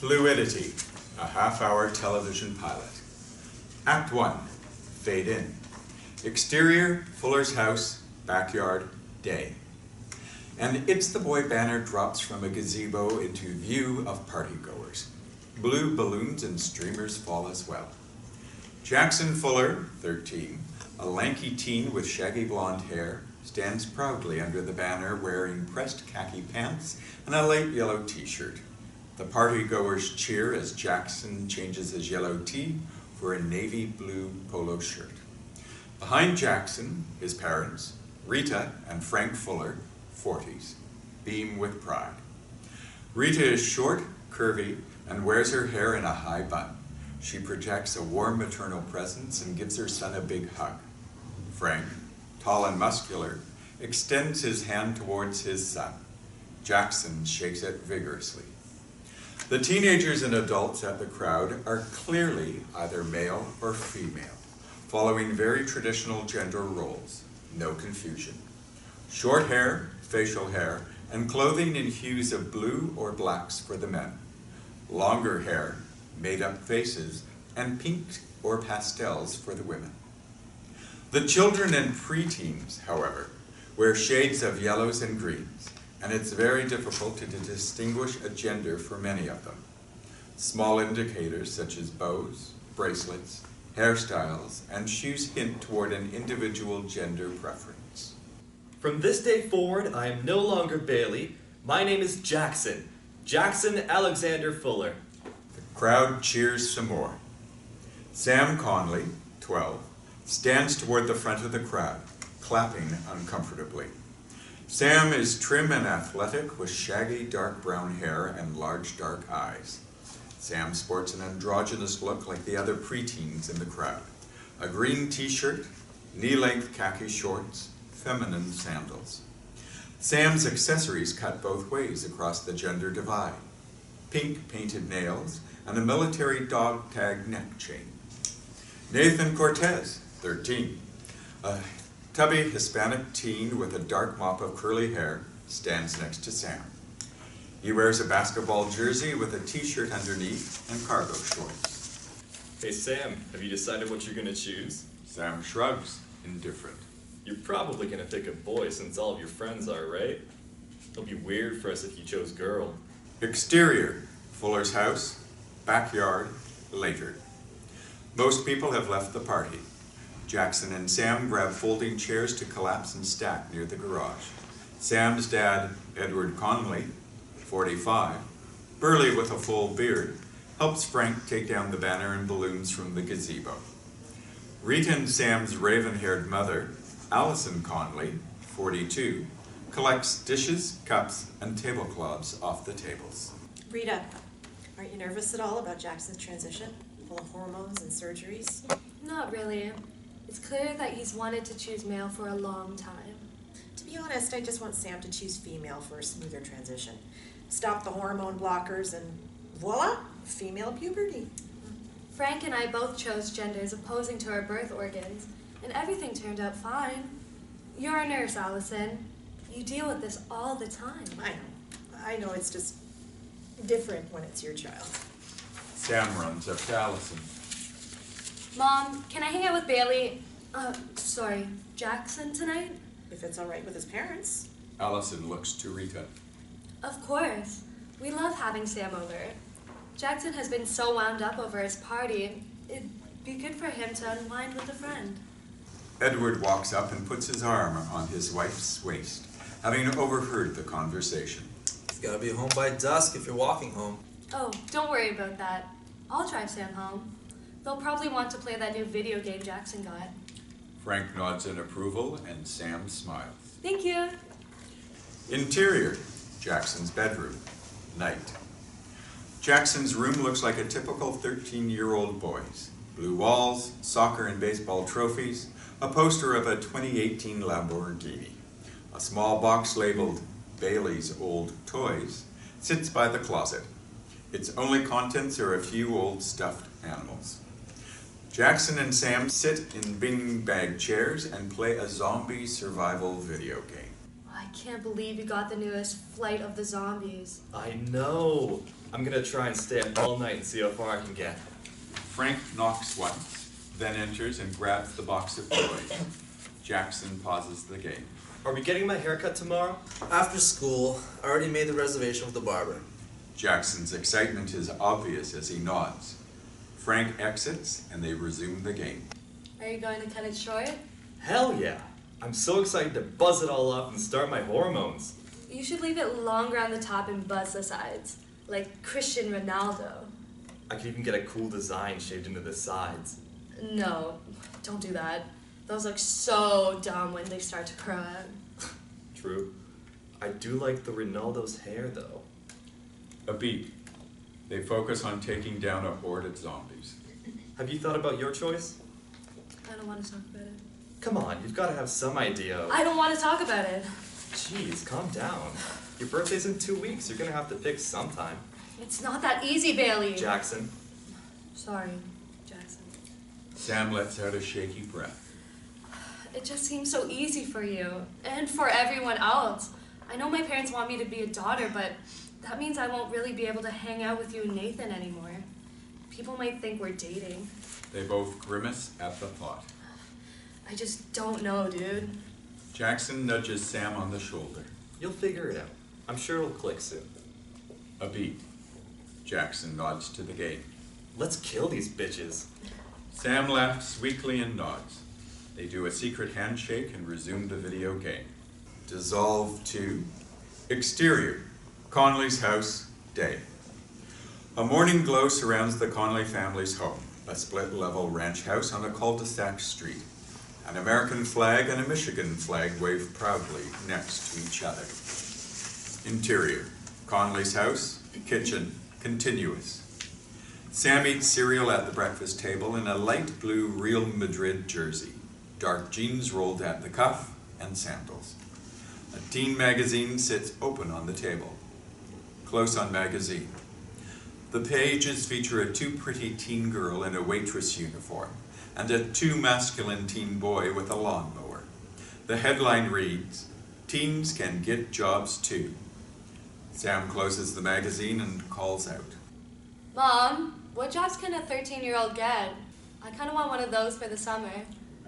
Fluidity, a half-hour television pilot. Act 1, fade in. Exterior, Fuller's house, backyard, day. And It's the Boy banner drops from a gazebo into view of partygoers. Blue balloons and streamers fall as well. Jackson Fuller, 13, a lanky teen with shaggy blonde hair, stands proudly under the banner wearing pressed khaki pants and a light yellow t-shirt. The partygoers cheer as Jackson changes his yellow tee for a navy blue polo shirt. Behind Jackson, his parents, Rita and Frank Fuller, 40s, beam with pride. Rita is short, curvy, and wears her hair in a high bun. She projects a warm maternal presence and gives her son a big hug. Frank, tall and muscular, extends his hand towards his son. Jackson shakes it vigorously. The teenagers and adults at the crowd are clearly either male or female, following very traditional gender roles. No confusion. Short hair, facial hair, and clothing in hues of blue or blacks for the men. Longer hair, made-up faces, and pinks or pastels for the women. The children and preteens, however, wear shades of yellows and greens, and it's very difficult to distinguish a gender for many of them. Small indicators such as bows, bracelets, hairstyles, and shoes hint toward an individual gender preference. From this day forward, I am no longer Bailey. My name is Jackson. Jackson Alexander Fuller. The crowd cheers some more. Sam Conley, 12, stands toward the front of the crowd, clapping uncomfortably. Sam is trim and athletic with shaggy dark brown hair and large dark eyes. Sam sports an androgynous look like the other preteens in the crowd. A green t-shirt, knee-length khaki shorts, feminine sandals. Sam's accessories cut both ways across the gender divide. Pink painted nails and a military dog tag neck chain. Nathan Cortez, 13, a tubby Hispanic teen with a dark mop of curly hair, stands next to Sam. He wears a basketball jersey with a t-shirt underneath and cargo shorts. Hey Sam, have you decided what you're gonna choose? Sam shrugs, indifferent. You're probably gonna pick a boy since all of your friends are, right? It'll be weird for us if you chose girl. Exterior, Fuller's house, backyard, later. Most people have left the party. Jackson and Sam grab folding chairs to collapse and stack near the garage. Sam's dad, Edward Conley, 45, burly with a full beard, helps Frank take down the banner and balloons from the gazebo. Rita and Sam's raven-haired mother, Allison Conley, 42, collects dishes, cups, and tablecloths off the tables. Rita, aren't you nervous at all about Jackson's transition? Full of hormones and surgeries? Not really. It's clear that he's wanted to choose male for a long time. To be honest, I just want Sam to choose female for a smoother transition. Stop the hormone blockers and voila, female puberty. Frank and I both chose genders opposing to our birth organs, and everything turned out fine. You're a nurse, Allison. You deal with this all the time. I know, it's just different when it's your child. Sam runs up to Allison. Mom, can I hang out with Bailey? Jackson tonight? If it's all right with his parents. Allison looks to Rita. Of course. We love having Sam over. Jackson has been so wound up over his party. It'd be good for him to unwind with a friend. Edward walks up and puts his arm on his wife's waist, having overheard the conversation. He's gotta be home by dusk if you're walking home. Oh, don't worry about that. I'll drive Sam home. They'll probably want to play that new video game Jackson got. Frank nods in approval and Sam smiles. Thank you. Interior, Jackson's bedroom, night. Jackson's room looks like a typical 13-year-old boy's. Blue walls, soccer and baseball trophies, a poster of a 2018 Lamborghini. A small box labeled Bailey's Old Toys sits by the closet. Its only contents are a few old stuffed animals. Jackson and Sam sit in beanbag chairs and play a zombie survival video game. I can't believe you got the newest Flight of the Zombies. I know. I'm gonna try and stay up all night and see how far I can get. Frank knocks once, then enters and grabs the box of toys. Jackson pauses the game. Are we getting my haircut tomorrow? After school, I already made the reservation with the barber. Jackson's excitement is obvious as he nods. Frank exits and they resume the game. Are you going to cut it short? Hell yeah! I'm so excited to buzz it all up and start my hormones. You should leave it longer on the top and buzz the sides, like Cristiano Ronaldo. I could even get a cool design shaved into the sides. No, don't do that. Those look so dumb when they start to grow out. True. I do like the Ronaldo's hair though. A beat. They focus on taking down a horde of zombies. Have you thought about your choice? I don't want to talk about it. Come on, you've got to have some idea of... I don't want to talk about it. Jeez, calm down. Your birthday's in 2 weeks. You're gonna have to pick sometime. It's not that easy, Bailey. Jackson. Sorry, Jackson. Sam lets out a shaky breath. It just seems so easy for you, and for everyone else. I know my parents want me to be a daughter, but that means I won't really be able to hang out with you and Nathan anymore. People might think we're dating. They both grimace at the thought. I just don't know, dude. Jackson nudges Sam on the shoulder. You'll figure it out. I'm sure it'll click soon. A beat. Jackson nods to the game. Let's kill these bitches. Sam laughs weakly and nods. They do a secret handshake and resume the video game. Dissolve to exterior. Conley's house, day. A morning glow surrounds the Conley family's home, a split-level ranch house on a cul-de-sac street. An American flag and a Michigan flag wave proudly next to each other. Interior. Conley's house, kitchen, continuous. Sam eats cereal at the breakfast table in a light blue Real Madrid jersey, dark jeans rolled at the cuff, and sandals. A teen magazine sits open on the table. Close on magazine. The pages feature a too pretty teen girl in a waitress uniform and a too masculine teen boy with a lawnmower. The headline reads, "Teens can get jobs too." Sam closes the magazine and calls out. Mom, what jobs can a 13-year-old get? I kind of want one of those for the summer.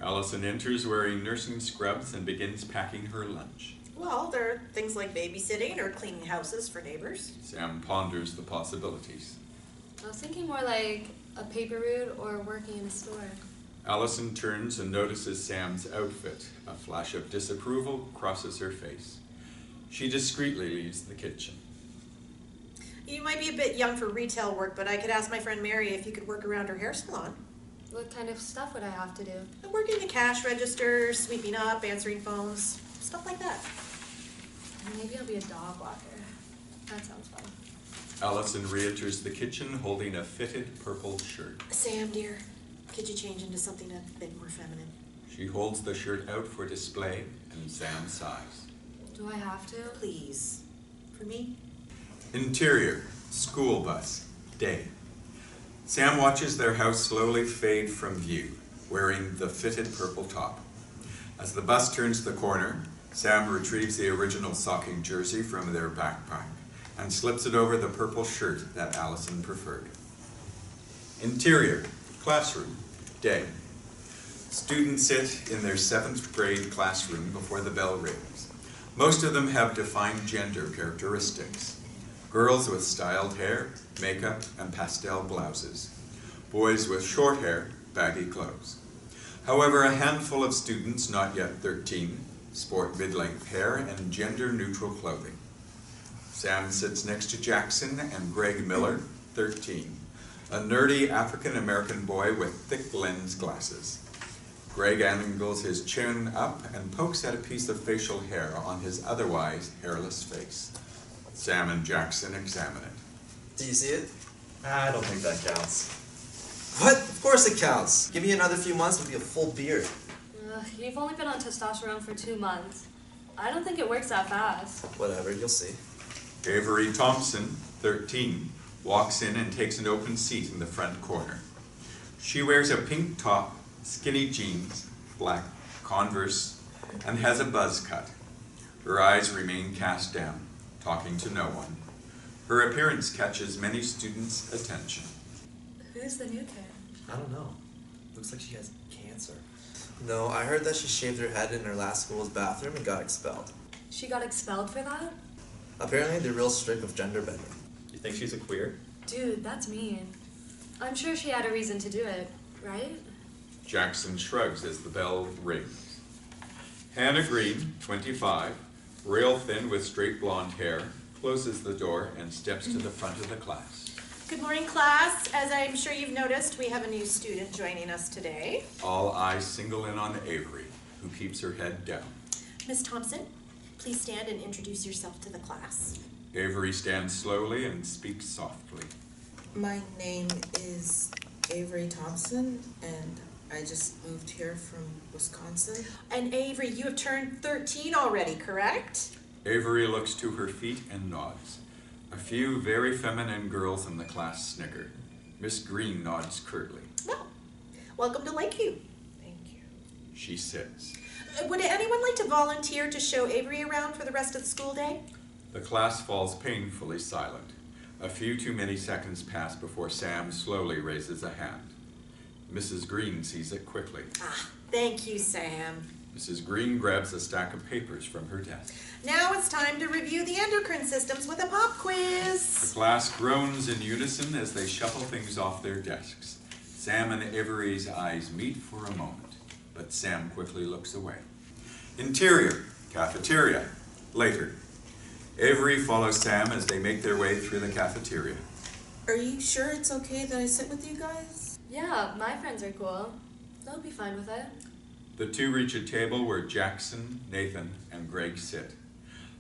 Allison enters wearing nursing scrubs and begins packing her lunch. Well, there are things like babysitting or cleaning houses for neighbors. Sam ponders the possibilities. I was thinking more like a paper route or working in a store. Allison turns and notices Sam's outfit. A flash of disapproval crosses her face. She discreetly leaves the kitchen. You might be a bit young for retail work, but I could ask my friend Mary if you could work around her hair salon. What kind of stuff would I have to do? Working the cash register, sweeping up, answering phones, stuff like that. Maybe I'll be a dog walker. That sounds fun. Allison re-enters the kitchen holding a fitted purple shirt. Sam, dear, could you change into something a bit more feminine? She holds the shirt out for display, and Sam sighs. Do I have to? Please. For me? Interior, school bus, day. Sam watches their house slowly fade from view, wearing the fitted purple top. As the bus turns the corner, Sam retrieves the original socking jersey from their backpack and slips it over the purple shirt that Allison preferred. Interior, classroom, day. Students sit in their 7th grade classroom before the bell rings. Most of them have defined gender characteristics. Girls with styled hair, makeup, and pastel blouses. Boys with short hair, baggy clothes. However, a handful of students, not yet 13, sport mid-length hair and gender-neutral clothing. Sam sits next to Jackson and Greg Miller, 13, a nerdy African-American boy with thick lens glasses. Greg angles his chin up and pokes at a piece of facial hair on his otherwise hairless face. Sam and Jackson examine it. Do you see it? I don't think that counts. What? Of course it counts. Give me another few months, it'll be a full beard. You've only been on testosterone for 2 months. I don't think it works that fast. Whatever, you'll see. Avery Thompson, 13, walks in and takes an open seat in the front corner. She wears a pink top, skinny jeans, black Converse, and has a buzz cut. Her eyes remain cast down, talking to no one. Her appearance catches many students' attention. Who's the new kid? I don't know. Looks like she has cancer. No, I heard that she shaved her head in her last school's bathroom and got expelled. She got expelled for that? Apparently, they're real strict with gender bending. You think she's a queer? Dude, that's mean. I'm sure she had a reason to do it, right? Jackson shrugs as the bell rings. Hannah Green, 25, rail thin with straight blonde hair, closes the door and steps to the front of the class. Good morning, class. As I'm sure you've noticed, we have a new student joining us today. All eyes single in on Avery, who keeps her head down. Miss Thompson, please stand and introduce yourself to the class. Avery stands slowly and speaks softly. My name is Avery Thompson, and I just moved here from Wisconsin. And Avery, you have turned 13 already, correct? Avery looks to her feet and nods. A few very feminine girls in the class snicker. Miss Green nods curtly. Well, welcome to Lakeview. Thank you. She sits. Would anyone like to volunteer to show Avery around for the rest of the school day? The class falls painfully silent. A few too many seconds pass before Sam slowly raises a hand. Mrs. Green sees it quickly. Ah, thank you, Sam. Mrs. Green grabs a stack of papers from her desk. Now it's time to review the endocrine systems with a pop The quiz. class groans in unison as they shuffle things off their desks. Sam and Avery's eyes meet for a moment, but Sam quickly looks away. Interior, cafeteria, later. Avery follows Sam as they make their way through the cafeteria. Are you sure it's okay that I sit with you guys? Yeah, my friends are cool. They'll be fine with it. The two reach a table where Jackson, Nathan, and Greg sit.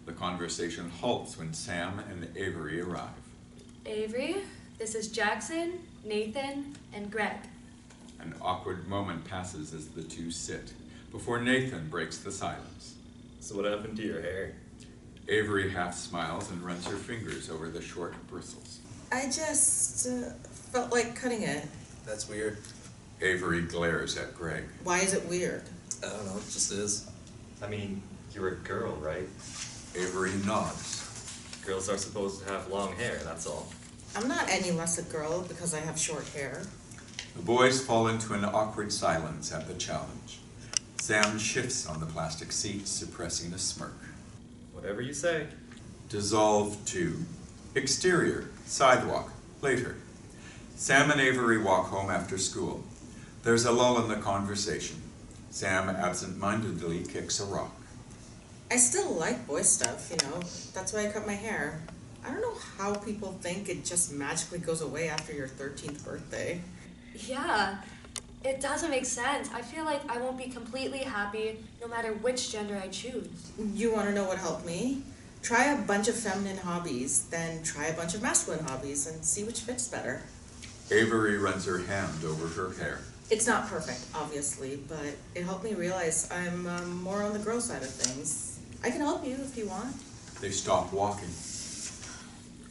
The conversation halts when Sam and Avery arrive. Avery, this is Jackson, Nathan, and Greg. An awkward moment passes as the two sit, before Nathan breaks the silence. So what happened to your hair? Avery half smiles and runs her fingers over the short bristles. I just felt like cutting it. That's weird. Avery glares at Greg. Why is it weird? I don't know, it just is. I mean, you're a girl, right? Avery nods. Girls are supposed to have long hair, that's all. I'm not any less a girl because I have short hair. The boys fall into an awkward silence at the challenge. Sam shifts on the plastic seat, suppressing a smirk. Whatever you say. Dissolve 2. Exterior, sidewalk, later. Sam and Avery walk home after school. There's a lull in the conversation. Sam absent-mindedly kicks a rock. I still like boy stuff, you know. That's why I cut my hair. I don't know how people think it just magically goes away after your 13th birthday. Yeah, it doesn't make sense. I feel like I won't be completely happy no matter which gender I choose. You want to know what helped me? Try a bunch of feminine hobbies, then try a bunch of masculine hobbies and see which fits better. Avery runs her hand over her hair. It's not perfect, obviously, but it helped me realize I'm more on the girl side of things. I can help you if you want. They stop walking.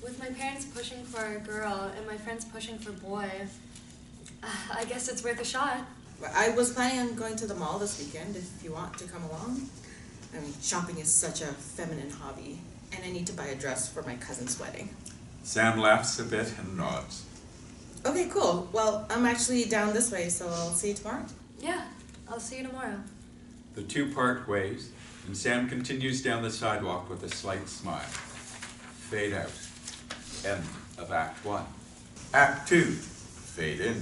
With my parents pushing for a girl and my friends pushing for boy, I guess it's worth a shot. I was planning on going to the mall this weekend if you want to come along. I mean, shopping is such a feminine hobby, and I need to buy a dress for my cousin's wedding. Sam laughs a bit and nods. Okay, cool. Well, I'm actually down this way, so I'll see you tomorrow. Yeah, I'll see you tomorrow. The two part ways, and Sam continues down the sidewalk with a slight smile. Fade out. End of Act 1. Act 2. Fade in.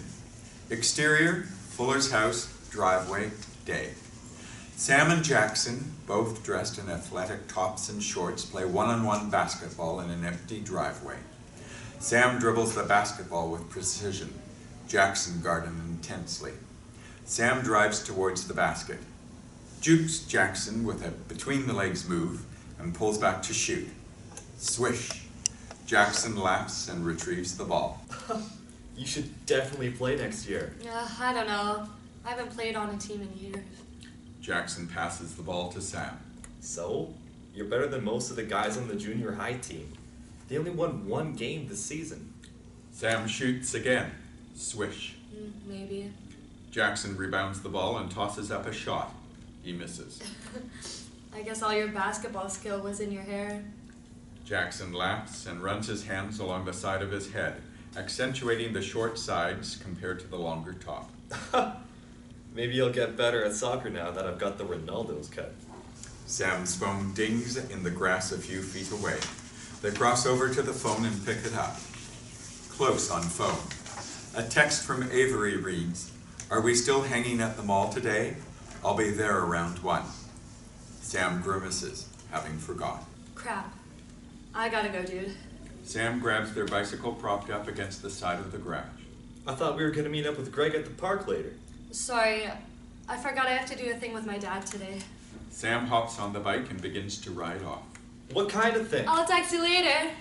Exterior, Fuller's house, driveway, day. Sam and Jackson, both dressed in athletic tops and shorts, play one-on-one basketball in an empty driveway. Sam dribbles the basketball with precision. Jackson guards him intensely. Sam drives towards the basket, jukes Jackson with a between-the-legs move, and pulls back to shoot. Swish. Jackson laughs and retrieves the ball. You should definitely play next year. I don't know. I haven't played on a team in years. Jackson passes the ball to Sam. So? You're better than most of the guys on the junior high team. They only won one game this season. Sam shoots again. Swish. Maybe. Jackson rebounds the ball and tosses up a shot. He misses. I guess all your basketball skill was in your hair. Jackson laughs and runs his hands along the side of his head, accentuating the short sides compared to the longer top. Maybe I'll get better at soccer now that I've got the Ronaldo's cut. Sam's phone dings in the grass a few feet away. They cross over to the phone and pick it up. Close on phone. A text from Avery reads, "Are we still hanging at the mall today? I'll be there around 1. Sam grimaces, having forgot. Crap. I gotta go, dude. Sam grabs their bicycle propped up against the side of the garage. I thought we were gonna meet up with Greg at the park later. Sorry, I forgot I have to do a thing with my dad today. Sam hops on the bike and begins to ride off. What kind of thing? I'll text you later.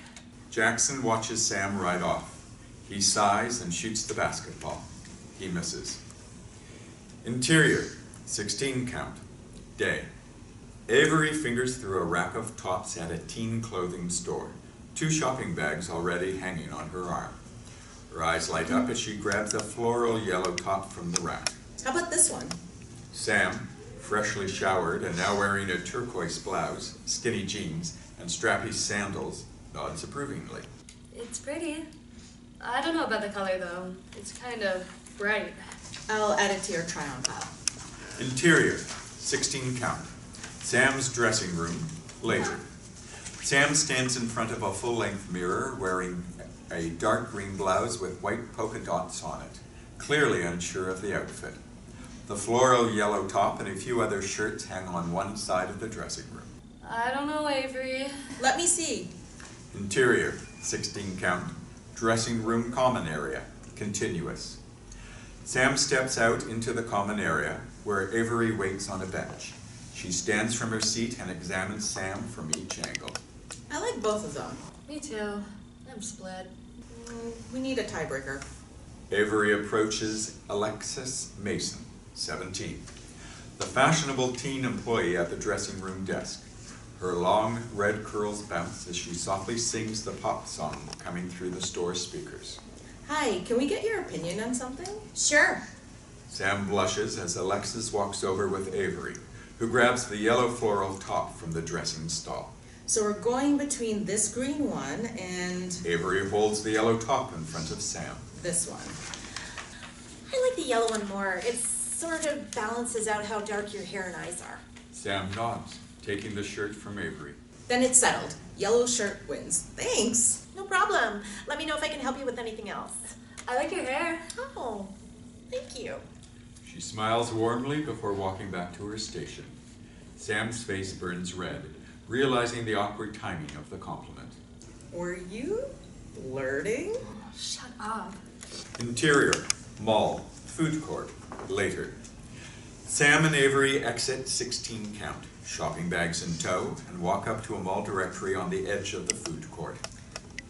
Jackson watches Sam ride off. He sighs and shoots the basketball. He misses. Interior, 16 count. Day. Avery fingers through a rack of tops at a teen clothing store. 2 shopping bags already hanging on her arm. Her eyes light up as she grabs a floral yellow top from the rack. How about this one? Sam, freshly showered and now wearing a turquoise blouse, skinny jeans, and strappy sandals, nods approvingly. It's pretty. I don't know about the color though. It's kind of bright. I'll add it to your try-on pile. Interior, 16 count. Sam's dressing room, later. Sam stands in front of a full-length mirror wearing a dark green blouse with white polka dots on it, clearly unsure of the outfit. The floral yellow top and a few other shirts hang on one side of the dressing room. I don't know, Avery. Let me see. Interior, 16 count. Dressing room common area, continuous. Sam steps out into the common area where Avery waits on a bench. She stands from her seat and examines Sam from each angle. I like both of them. Me too. I'm split. We need a tiebreaker. Avery approaches Alexis Mason, 17, the fashionable teen employee at the dressing room desk. Her long red curls bounce as she softly sings the pop song coming through the store speakers. Hi, can we get your opinion on something? Sure. Sam blushes as Alexis walks over with Avery, who grabs the yellow floral top from the dressing stall. So we're going between this green one and Avery holds the yellow top in front of Sam. this one. I like the yellow one more. It sort of balances out how dark your hair and eyes are. Sam nods, taking the shirt from Avery. Then it's settled. Yellow shirt wins. Thanks. No problem. Let me know if I can help you with anything else. I like your hair. Oh, thank you. She smiles warmly before walking back to her station. Sam's face burns red, realizing the awkward timing of the compliment. Were you flirting? Shut up. Interior, mall, food court, later. Sam and Avery exit 16 count, shopping bags in tow, and walk up to a mall directory on the edge of the food court.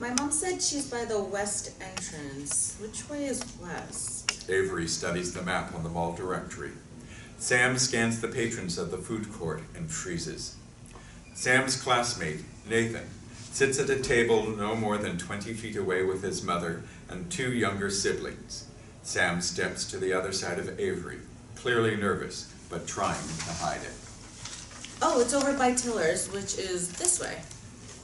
My mom said she's by the west entrance. Which way is west? Avery studies the map on the mall directory. Sam scans the patrons of the food court and freezes. Sam's classmate, Nathan, sits at a table no more than 20 feet away with his mother and 2 younger siblings. Sam steps to the other side of Avery, clearly nervous, but trying to hide it. Oh, it's over by Tiller's, which is this way.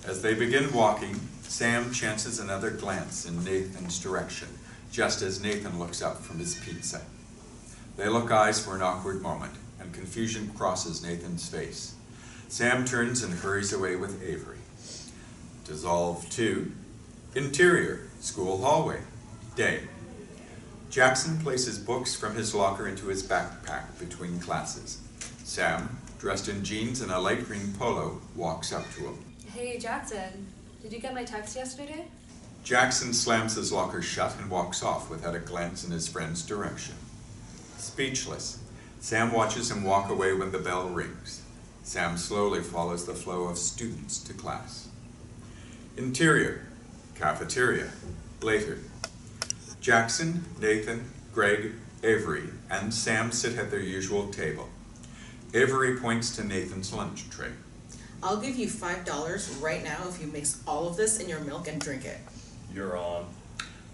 As they begin walking, Sam chances another glance in Nathan's direction, just as Nathan looks up from his pizza. They lock eyes for an awkward moment, and confusion crosses Nathan's face. Sam turns and hurries away with Avery. Dissolve 2. Interior, school hallway, day. Jackson places books from his locker into his backpack between classes. Sam, dressed in jeans and a light green polo, walks up to him. Hey, Jackson. Did you get my text yesterday? Jackson slams his locker shut and walks off without a glance in his friend's direction. Speechless, Sam watches him walk away when the bell rings. Sam slowly follows the flow of students to class. Interior, cafeteria, later. Jackson, Nathan, Greg, Avery, and Sam sit at their usual table. Avery points to Nathan's lunch tray. I'll give you $5 right now if you mix all of this in your milk and drink it. You're on.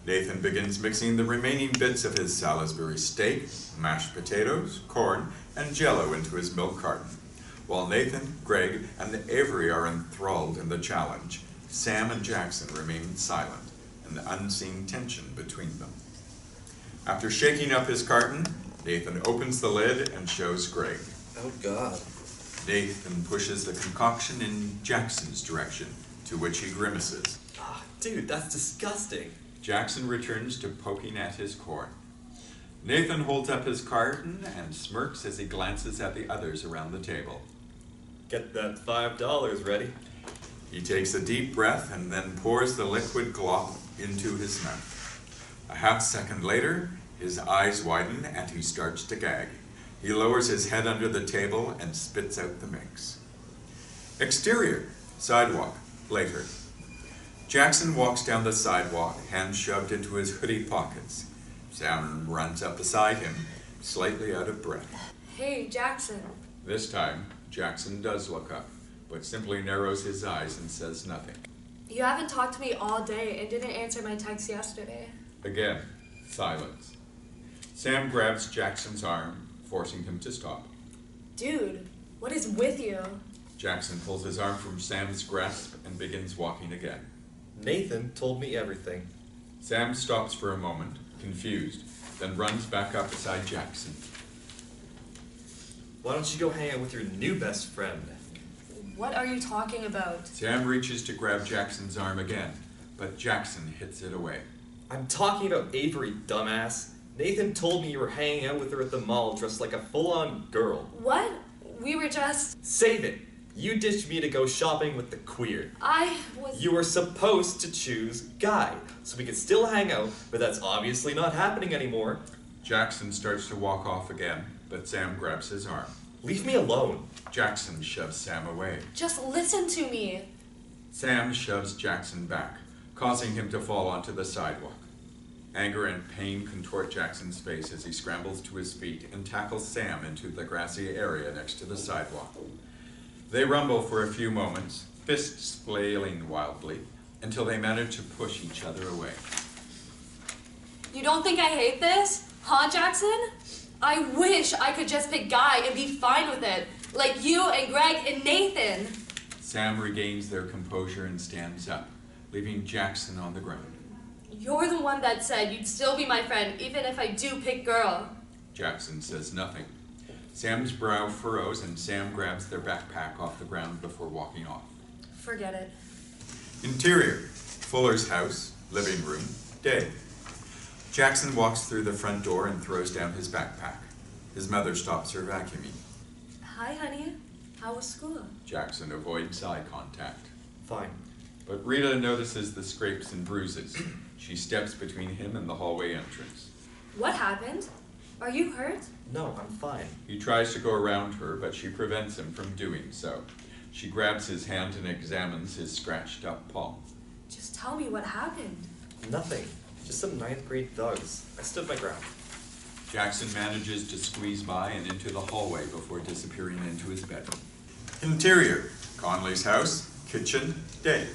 Nathan begins mixing the remaining bits of his Salisbury steak, mashed potatoes, corn, and Jell-O into his milk carton. While Nathan, Greg, and Avery are enthralled in the challenge, Sam and Jackson remain silent, an unseen tension between them. After shaking up his carton, Nathan opens the lid and shows Greg. Oh God. Nathan pushes the concoction in Jackson's direction, to which he grimaces. Ah, dude, that's disgusting. Jackson returns to poking at his corn. Nathan holds up his carton and smirks as he glances at the others around the table. Get that $5 ready. He takes a deep breath and then pours the liquid glop into his mouth. A half second later, his eyes widen and he starts to gag. He lowers his head under the table and spits out the mix. Exterior, sidewalk, later. Jackson walks down the sidewalk, hands shoved into his hoodie pockets. Sam runs up beside him, slightly out of breath. Hey, Jackson. This time, Jackson does look up, but simply narrows his eyes and says nothing. You haven't talked to me all day and didn't answer my text yesterday. Again, silence. Sam grabs Jackson's arm, forcing him to stop. Dude, what is with you? Jackson pulls his arm from Sam's grasp and begins walking again. Nathan told me everything. Sam stops for a moment, confused, then runs back up beside Jackson. Why don't you go hang out with your new best friend? What are you talking about? Sam reaches to grab Jackson's arm again, but Jackson hits it away. I'm talking about Avery, dumbass. Nathan told me you were hanging out with her at the mall dressed like a full-on girl. What? We were just... Save it! You ditched me to go shopping with the queer. I was... You were supposed to choose Guy, so we could still hang out, but that's obviously not happening anymore. Jackson starts to walk off again, but Sam grabs his arm. Leave me alone. Jackson shoves Sam away. Just listen to me. Sam shoves Jackson back, causing him to fall onto the sidewalk. Anger and pain contort Jackson's face as he scrambles to his feet and tackles Sam into the grassy area next to the sidewalk. They rumble for a few moments, fists flailing wildly, until they manage to push each other away. You don't think I hate this? Huh, Jackson? I wish I could just pick Guy and be fine with it. Like you and Greg and Nathan. Sam regains their composure and stands up, leaving Jackson on the ground. You're the one that said you'd still be my friend even if I do pick girl. Jackson says nothing. Sam's brow furrows and Sam grabs their backpack off the ground before walking off. Forget it. Interior, Fuller's house, living room, day. Jackson walks through the front door and throws down his backpack. His mother stops her vacuuming. Hi, honey. How was school? Jackson avoids eye contact. Fine. But Rita notices the scrapes and bruises. She steps between him and the hallway entrance. What happened? Are you hurt? No, I'm fine. He tries to go around her, but she prevents him from doing so. She grabs his hand and examines his scratched up palm. Just tell me what happened. Nothing. Just some 9th grade thugs. I stood my ground. Jackson manages to squeeze by and into the hallway before disappearing into his bedroom. Interior, Conley's house, kitchen, day.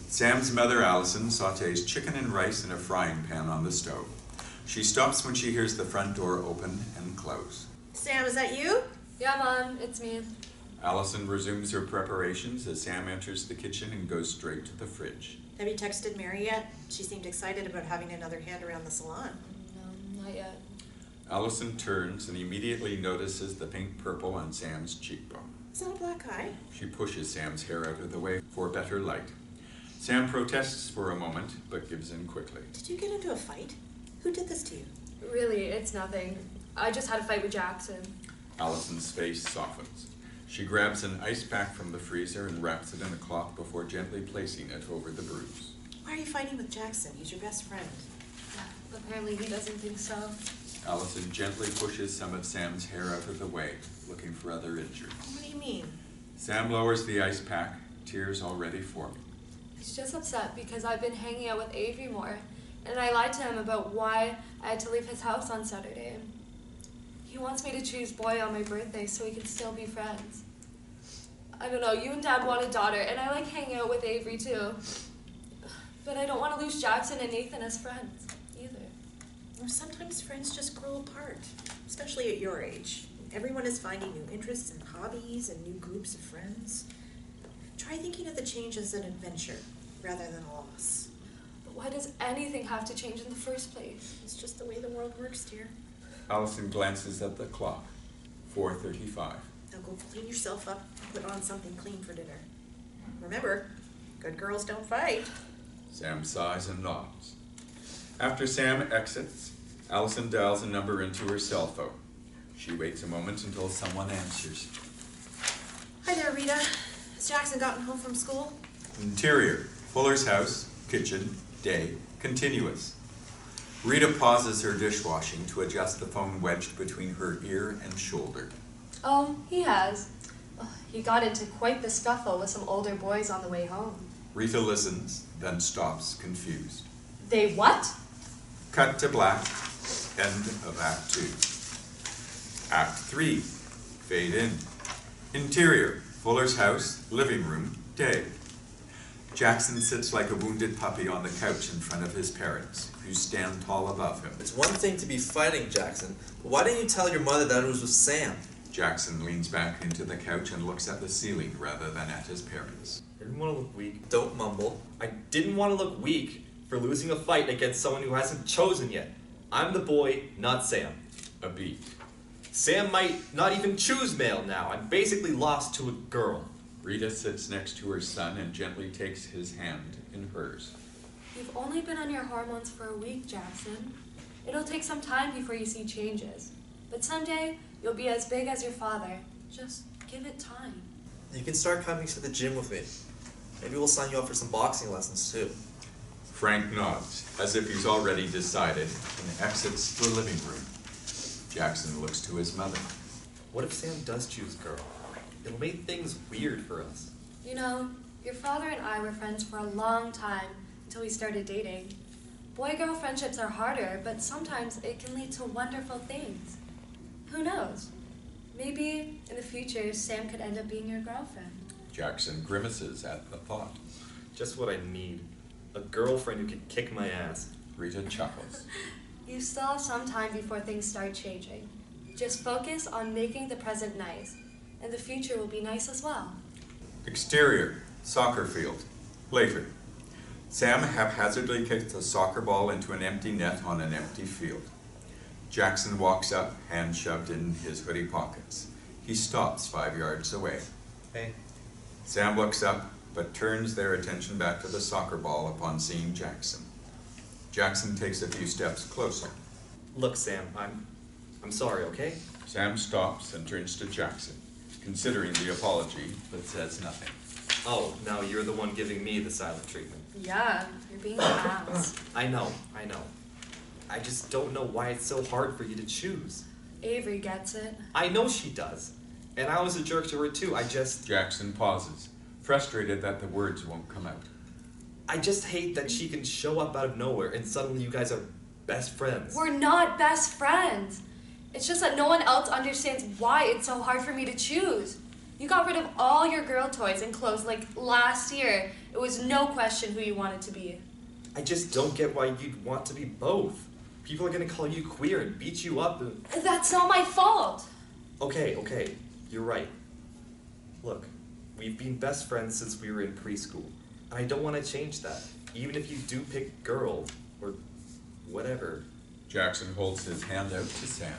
Sam's mother, Allison, sautés chicken and rice in a frying pan on the stove. She stops when she hears the front door open and close. Sam, is that you? Yeah, Mom, it's me. Allison resumes her preparations as Sam enters the kitchen and goes straight to the fridge. Have you texted Mary yet? She seemed excited about having another hand around the salon. No, not yet. Allison turns and immediately notices the pink purple on Sam's cheekbone. Is that a black eye? She pushes Sam's hair out of the way for better light. Sam protests for a moment, but gives in quickly. Did you get into a fight? Who did this to you? Really, it's nothing. I just had a fight with Jackson. Allison's face softens. She grabs an ice pack from the freezer and wraps it in a cloth before gently placing it over the bruise. Why are you fighting with Jackson? He's your best friend. Apparently he doesn't think so. Allison gently pushes some of Sam's hair out of the way, looking for other injuries. What do you mean? Sam lowers the ice pack, tears already forming. He's just upset because I've been hanging out with Avery more, and I lied to him about why I had to leave his house on Saturday. He wants me to choose boy on my birthday so we can still be friends. I don't know, you and Dad want a daughter, and I like hanging out with Avery too. But I don't want to lose Jackson and Nathan as friends, either. Sometimes friends just grow apart, especially at your age. Everyone is finding new interests and hobbies and new groups of friends. Try thinking of the change as an adventure. rather than a loss. But why does anything have to change in the first place? It's just the way the world works, dear. Allison glances at the clock. 4:35. Now go clean yourself up and put on something clean for dinner. Remember, good girls don't fight. Sam sighs and nods. After Sam exits, Allison dials a number into her cell phone. She waits a moment until someone answers. Hi there, Rita. Has Jackson gotten home from school? Interior, Fuller's house, kitchen, day, continuous. Rita pauses her dishwashing to adjust the phone wedged between her ear and shoulder. Oh, he has. He got into quite the scuffle with some older boys on the way home. Rita listens, then stops, confused. They what? Cut to black. End of Act 2. Act 3. Fade in. Interior, Fuller's house, living room, day. Jackson sits like a wounded puppy on the couch in front of his parents, who stand tall above him. It's one thing to be fighting, Jackson, but why didn't you tell your mother that it was with Sam? Jackson leans back into the couch and looks at the ceiling rather than at his parents. I didn't want to look weak. Don't mumble. I didn't want to look weak for losing a fight against someone who hasn't chosen yet. I'm the boy, not Sam. A beat. Sam might not even choose male now. I'm basically lost to a girl. Rita sits next to her son and gently takes his hand in hers. You've only been on your hormones for a week, Jackson. It'll take some time before you see changes. But someday, you'll be as big as your father. Just give it time. You can start coming to the gym with me. Maybe we'll sign you up for some boxing lessons too. Frank nods, as if he's already decided, and exits the living room. Jackson looks to his mother. What if Sam does choose girl? It'll make things weird for us. You know, your father and I were friends for a long time until we started dating. Boy-girl friendships are harder, but sometimes it can lead to wonderful things. Who knows? Maybe in the future, Sam could end up being your girlfriend. Jackson grimaces at the thought. Just what I need. A girlfriend who can kick my ass. Rita chuckles. You still have some time before things start changing. Just focus on making the present nice, and the future will be nice as well. Exterior, soccer field. Later. Sam haphazardly kicks a soccer ball into an empty net on an empty field. Jackson walks up, hands shoved in his hoodie pockets. He stops 5 yards away. Hey. Sam looks up, but turns their attention back to the soccer ball upon seeing Jackson. Jackson takes a few steps closer. Look, Sam, I'm sorry, okay? Sam stops and turns to Jackson, considering the apology, but says nothing. Oh, now you're the one giving me the silent treatment. Yeah, you're being an ass. I know. I just don't know why it's so hard for you to choose. Avery gets it. I know she does. And I was a jerk to her too. Jackson pauses, frustrated that the words won't come out. I just hate that she can show up out of nowhere and suddenly you guys are best friends. We're not best friends. It's just that no one else understands why it's so hard for me to choose. You got rid of all your girl toys and clothes like last year. It was no question who you wanted to be. I just don't get why you'd want to be both. People are gonna call you queer and beat you up. That's not my fault. Okay, you're right. Look, we've been best friends since we were in preschool. And I don't want to change that. Even if you do pick girl, or whatever. Jackson holds his hand out to Sam.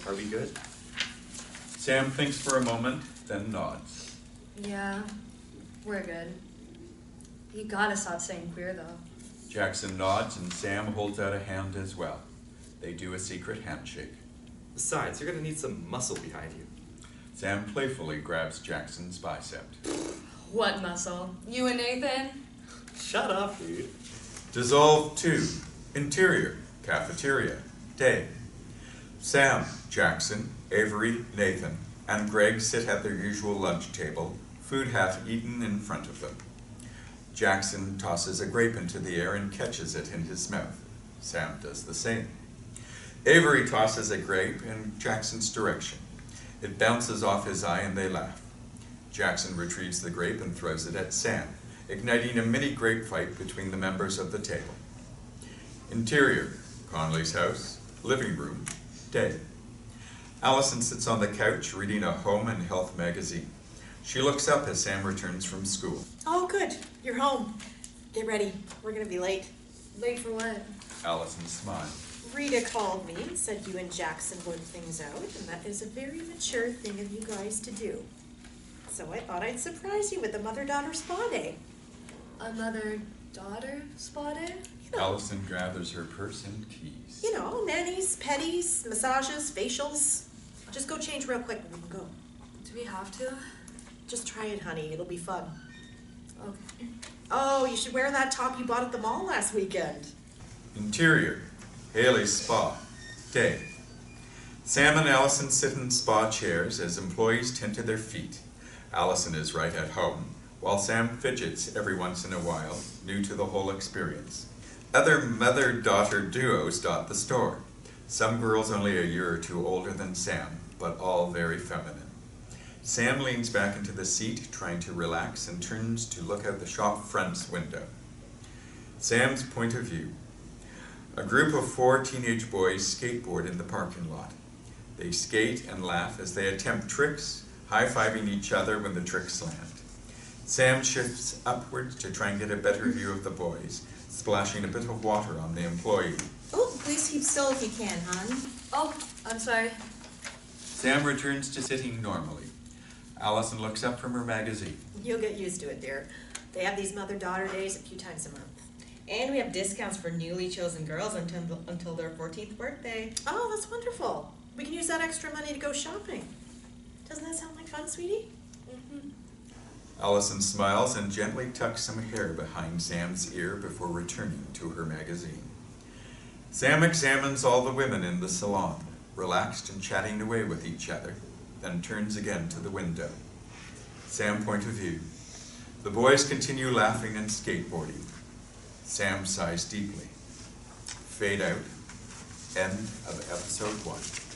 Are we good? Sam thinks for a moment, then nods. Yeah, we're good. You gotta stop saying queer though. Jackson nods and Sam holds out a hand as well. They do a secret handshake. Besides, you're gonna need some muscle behind you. Sam playfully grabs Jackson's bicep. What muscle? You and Nathan? Shut up, dude. Dissolve 2. Interior, cafeteria, day. Sam, Jackson, Avery, Nathan, and Greg sit at their usual lunch table, food half eaten in front of them. Jackson tosses a grape into the air and catches it in his mouth. Sam does the same. Avery tosses a grape in Jackson's direction. It bounces off his eye and they laugh. Jackson retrieves the grape and throws it at Sam, igniting a mini grape fight between the members of the table. Interior, Conley's house, living room, day. Allison sits on the couch reading a home and health magazine. She looks up as Sam returns from school. Oh, good. You're home. Get ready, we're gonna be late. Late for what? Allison smiled. Rita called me and said you and Jackson worked things out, and that is a very mature thing of you guys to do. So I thought I'd surprise you with a mother-daughter spa day. A mother-daughter spa day? You know, Allison gathers her purse and keys. you know, manis, pedis, massages, facials. Just go change real quick and we can go. Do we have to? Just try it, honey, it'll be fun. Okay. Oh, you should wear that top you bought at the mall last weekend. Interior, Haley's Spa, day. Sam and Allison sit in spa chairs as employees tend to their feet. Allison is right at home, while Sam fidgets every once in a while, new to the whole experience. Other mother-daughter duos dot the store. Some girls only a year or two older than Sam, but all very feminine. Sam leans back into the seat, trying to relax, and turns to look out the shop front's window. Sam's point of view. A group of 4 teenage boys skateboard in the parking lot. They skate and laugh as they attempt tricks, high-fiving each other when the tricks land. Sam shifts upwards to try and get a better view of the boys, splashing a bit of water on the employee. Oh, please keep still if you can, hon. Oh, I'm sorry. Sam returns to sitting normally. Allison looks up from her magazine. You'll get used to it, dear. They have these mother-daughter days a few times a month. And we have discounts for newly chosen girls until their 14th birthday. Oh, that's wonderful. We can use that extra money to go shopping. Doesn't that sound like fun, sweetie? Mm-hmm. Allison smiles and gently tucks some hair behind Sam's ear before returning to her magazine. Sam examines all the women in the salon, relaxed and chatting away with each other, then turns again to the window. Sam point of view. The boys continue laughing and skateboarding. Sam sighs deeply. Fade out. End of episode 1.